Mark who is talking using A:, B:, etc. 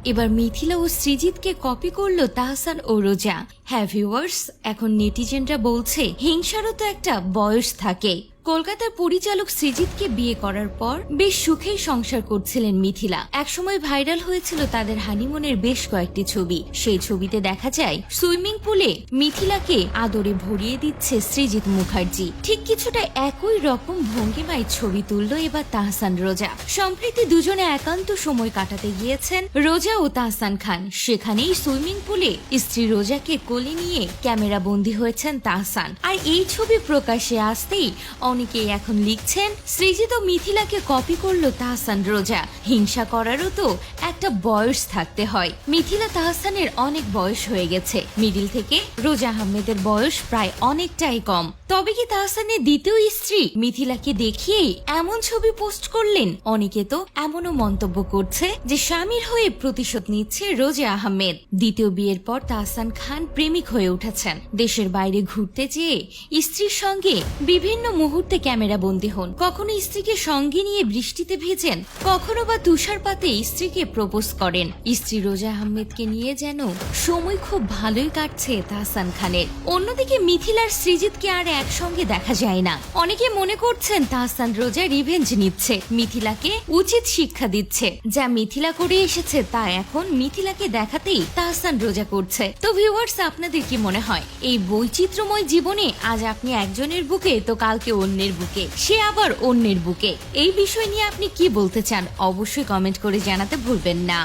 A: এবার মিথিলা ও সৃজিতকে কপি করলো তাহসান ও রোজা। হ্যাঁ ভিউয়ার্স, এখন নেটিজেনরা বলছে হিংসারও তো একটা বয়স থাকে। কলকাতার পরিচালক সৃজিতকে বিয়ে করার পর বেশ সুখেই সংসার করছিলেন মিথিলা। একসময় ভাইরাল হয়েছিল তাদের হানিমুনের বেশ কয়েকটি ছবি। সেই ছবিতে দেখা যায় সুইমিং পুলে মিথিলাকে আদরে ভরিয়ে দিচ্ছে সৃজিত মুখার্জি। ঠিক কিছুটা একই রকম ভঙ্গিমায় ছবি তুলল এবার তাহসান রোজা। সম্প্রতি দুজনে একান্ত সময় কাটাতে গিয়েছেন রোজা ও তাহসান খান। সেখানেই সুইমিং পুলে স্ত্রী রোজাকে কোলে নিয়ে ক্যামেরা বন্দী হয়েছেন তাহসান। আর এই ছবি প্রকাশ্যে আসতেই অনেকেই এখন লিখছেন সৃজিত ও মিথিলাকে কপি করলো তাহসান রোজা। হিংসা করারও তো একটা বয়স থাকতে হয়। মিথিলা তাহসানের অনেক বয়স হয়ে গেছে। মিডিল থেকে রোজা আহমেদের বয়স প্রায় অনেকটাই কম। তবে কি তাহসানের দ্বিতীয় স্ত্রী মিথিলাকে দেখিয়েই এমন ছবি পোস্ট করলেন? অনেকে তো এমনও মন্তব্য করছে যে স্বামীর হয়ে প্রতিশোধ নিচ্ছে রোজা আহমেদ। দ্বিতীয় বিয়ের পর তাহসান খান প্রেমিক হয়ে উঠেছেন। দেশের বাইরে ঘুরতে যেয়ে স্ত্রীর সঙ্গে বিভিন্ন মুহূর্তে ক্যামেরা বন্দী হন। কখনো স্ত্রীকে সঙ্গে নিয়ে বৃষ্টিতে ভেজেন, কখনো বা তুষারপাতে স্ত্রীকে প্রপোজ করেন। স্ত্রী রোজা আহমেদকে নিয়ে যেন সময় খুব ভালোই কাটছে তাহসান খানের। অন্যদিকে মিথিলার সৃজিতকে আর একসঙ্গে দেখা যায় না। অনেকে মনে করছেন তাহসান রোজা রিভেঞ্জ নিচ্ছে, মিথিলাকে উচিত শিক্ষা দিচ্ছে। যা মিথিলা করে এসেছে তা এখন মিথিলাকে দেখাতেই তাহসান রোজা করছে। তো ভিউয়ার্স, আপনাদের কি মনে হয় এই বৈচিত্র্যময় জীবনে আজ আপনি একজনের বুকে তো কালকে অন্যের বুকে, সে আবার অন্যের বুকে? এই বিষয় নিয়ে আপনি কি বলতে চান অবশ্যই কমেন্ট করে জানাতে ভুলবেন না।